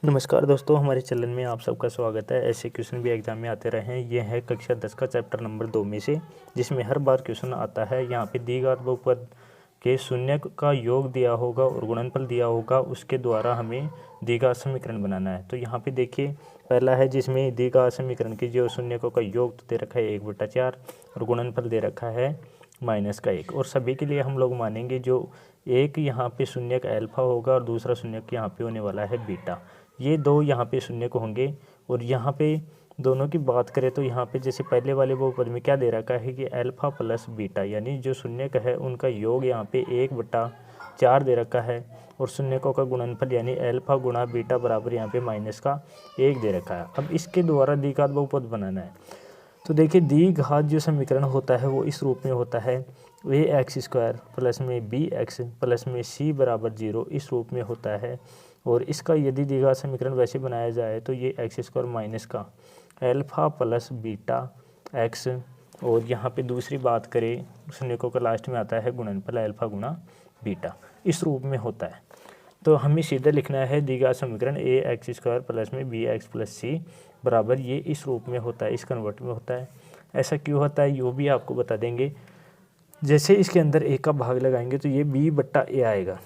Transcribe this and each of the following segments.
नमस्कार दोस्तों, हमारे चैनल में आप सबका स्वागत है। ऐसे क्वेश्चन भी एग्जाम में आते रहे हैं। ये है कक्षा 10 का चैप्टर नंबर 2 में से, जिसमें हर बार क्वेश्चन आता है। यहाँ पे द्विघात बहुपद के शून्य का योग दिया होगा और गुणनफल दिया होगा, उसके द्वारा हमें द्विघात समीकरण बनाना है। तो यहाँ पे देखिए, पहला है जिसमें द्विघात समीकरण की जो शून्यकों का योग तो दे रखा है 1/4 और गुणनफल दे रखा है -1। और सभी के लिए हम लोग मानेंगे जो एक यहाँ पे शून्यक अल्फा होगा और दूसरा शून्यक यहाँ पे होने वाला है बीटा। ये दो यहाँ पे शून्यक होंगे। और यहाँ पे दोनों की बात करें तो यहाँ पे जैसे पहले वाले बहुपद में क्या दे रखा है कि अल्फा प्लस बीटा, यानी जो शून्यक है उनका योग यहाँ पे 1/4 दे रखा है। और शून्यकों का गुणनफल यानी अल्फा गुणा बीटा बराबर यहाँ पे -1 दे रखा है। अब इसके द्वारा द्विघात बहुपद बनाना है। तो देखिए, द्विघात जो समीकरण होता है वो इस रूप में होता है ax² प्लस में bx प्लस में c बराबर 0, इस रूप में होता है। और इसका यदि द्विघात समीकरण वैसे बनाया जाए तो ये x² माइनस का अल्फा प्लस बीटा x, और यहाँ पे दूसरी बात करें शून्यकों का लास्ट में आता है गुणनफल अल्फा गुणा बीटा, इस रूप में होता है। तो हमें सीधा लिखना है द्विघात समीकरण ax² प्लस में bx प्लस c बराबर ये इस रूप में होता है, इस कन्वर्ट में होता है। ऐसा क्यों होता है ये भी आपको बता देंगे। जैसे इसके अंदर a का भाग लगाएंगे तो ये b/a आएगा।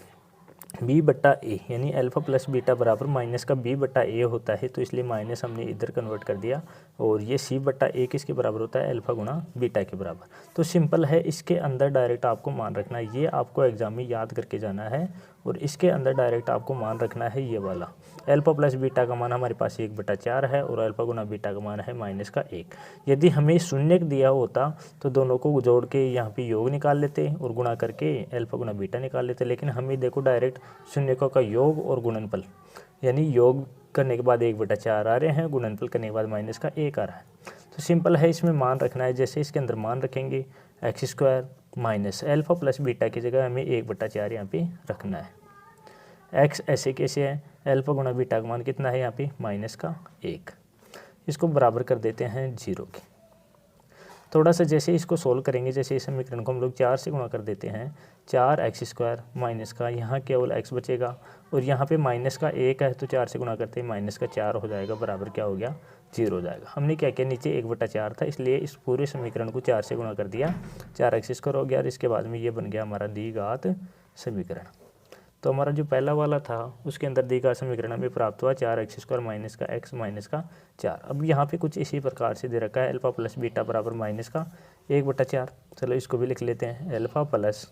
b/a यानी अल्फा प्लस बीटा बराबर माइनस का b/a होता है, तो इसलिए माइनस हमने इधर कन्वर्ट कर दिया। और ये c/a किसके बराबर होता है? अल्फा गुणा बीटा के बराबर। तो सिंपल है, इसके अंदर डायरेक्ट आपको मान रखना है, ये आपको एग्जाम में याद करके जाना है। और इसके अंदर डायरेक्ट आपको मान रखना है ये वाला अल्फा प्लस बीटा का मान हमारे पास 1/4 है और अल्फा गुणा बीटा का मान है -1। यदि हमें शून्य दिया होता तो दोनों को जोड़ के यहाँ पे योग निकाल लेते और गुणा करके अल्फा गुणा बीटा निकाल लेते। लेकिन हमें देखो डायरेक्ट शून्यकों का योग और गुणनफल, यानी योग करने के बाद 1/4 आ रहे हैं, गुणनफल करने के बाद -1 आ रहा है। तो सिंपल है, इसमें मान रखना है। जैसे इसके अंदर मान रखेंगे x² minus alpha plus beta की जगह हमें 1/4 यहाँ पे रखना है। x ऐसे कैसे है? अल्फा गुणा बीटा का मान कितना है यहाँ पे? -1। इसको बराबर कर देते हैं 0 के। थोड़ा सा जैसे इसको सोल्व करेंगे, जैसे इस समीकरण को हम लोग 4 से गुणा कर देते हैं, 4x² माइनस का यहाँ केवल x बचेगा और यहाँ पे -1 है, तो 4 से गुणा करते हैं -4 हो जाएगा, बराबर क्या हो गया? 0 हो जाएगा। हमने क्या किया, नीचे 1/4 था इसलिए इस पूरे समीकरण को 4 से गुणा कर दिया, 4x² हो गया। और इसके बाद में ये बन गया हमारा द्विघात समीकरण। तो हमारा जो पहला वाला था उसके अंदर द्विघात समीकरण हमें प्राप्त हुआ 4x² माइनस का x माइनस का 4। अब यहाँ पे कुछ इसी प्रकार से दे रखा है अल्फा प्लस बीटा बराबर -1/4। चलो इसको भी लिख लेते हैं, अल्फा प्लस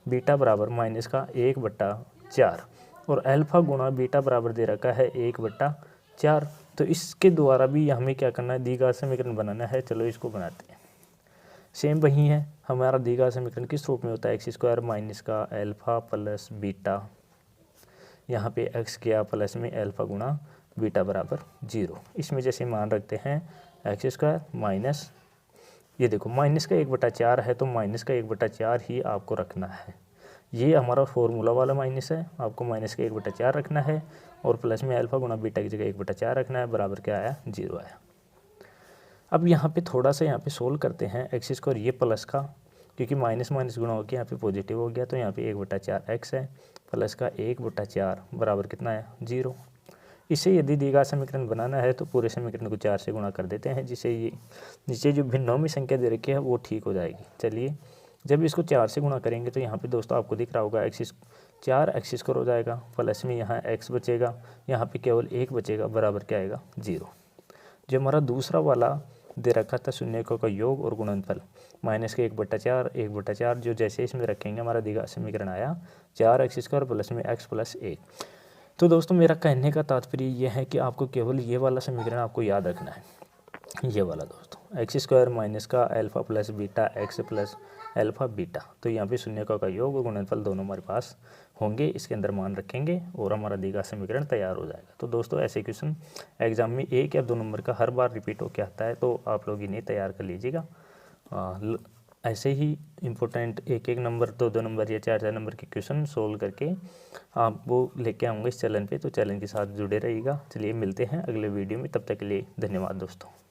बीटा बराबर -1/4 और अल्फा गुणा बीटा बराबर दे रखा है 1/4। तो इसके द्वारा भी हमें क्या करना है, द्विघात समीकरण बनाना है। चलो इसको बनाते हैं। सेम वही है, हमारा द्विघात समीकरण किस रूप में होता है? x² माइनस का अल्फा प्लस बीटा, यहाँ पे x किया प्लस में अल्फा गुणा बीटा बराबर 0। इसमें जैसे मान रखते हैं x² माइनस, ये देखो माइनस का 1/4 है तो माइनस का 1/4 ही आपको रखना है। ये हमारा फॉर्मूला वाला माइनस है, आपको माइनस का 1/4 रखना है और प्लस में अल्फा गुणा बीटा की जगह 1/4 रखना है, बराबर क्या आया? 0 आया। अब यहाँ पे थोड़ा सा यहाँ पे सोल्व करते हैं x², ये प्लस का, क्योंकि माइनस माइनस गुणा होकर यहाँ पे पॉजिटिव हो गया, तो यहाँ पे 1/4 x है प्लस का 1/4 बराबर कितना है? 0। इसे यदि द्विघात समीकरण बनाना है तो पूरे समीकरण को 4 से गुणा कर देते हैं, जिससे ये नीचे जो भिन्नों संख्या दे रखी है वो ठीक हो जाएगी। चलिए, जब इसको 4 से गुणा करेंगे तो यहाँ पे दोस्तों आपको दिख रहा होगा 4x² हो जाएगा, प्लस में यहाँ x बचेगा, यहाँ पे केवल 1 बचेगा, बराबर क्या आएगा? 0। जो हमारा दूसरा वाला दे रखा था शून्यकों का योग और गुणनफल माइनस के 1/4 जो जैसे इसमें रखेंगे हमारा द्विघात समीकरण आया 4x² प्लस में x प्लस 1। तो दोस्तों मेरा कहने का तात्पर्य यह है कि आपको केवल ये वाला समीकरण आपको याद रखना है, ये वाला दोस्तों, x² माइनस का alpha plus beta x plus alpha beta. तो यहाँ पे शून्यकों का योग और गुणनफल दोनों हमारे पास होंगे, इसके अंदर मान रखेंगे और हमारा द्विघात समीकरण तैयार हो जाएगा। तो दोस्तों ऐसे क्वेश्चन एग्जाम में 1 या 2 नंबर का हर बार रिपीट होकर आता है, तो आप लोग इन्हें तैयार कर लीजिएगा। ऐसे ही इम्पोर्टेंट 1-1 नंबर, 2-2 नंबर या 4-4 नंबर के क्वेश्चन सोल्व करके आप वो लेके आऊँगा इस चैनल पे, तो चैनल के साथ जुड़े रहिएगा। चलिए मिलते हैं अगले वीडियो में, तब तक के लिए धन्यवाद दोस्तों।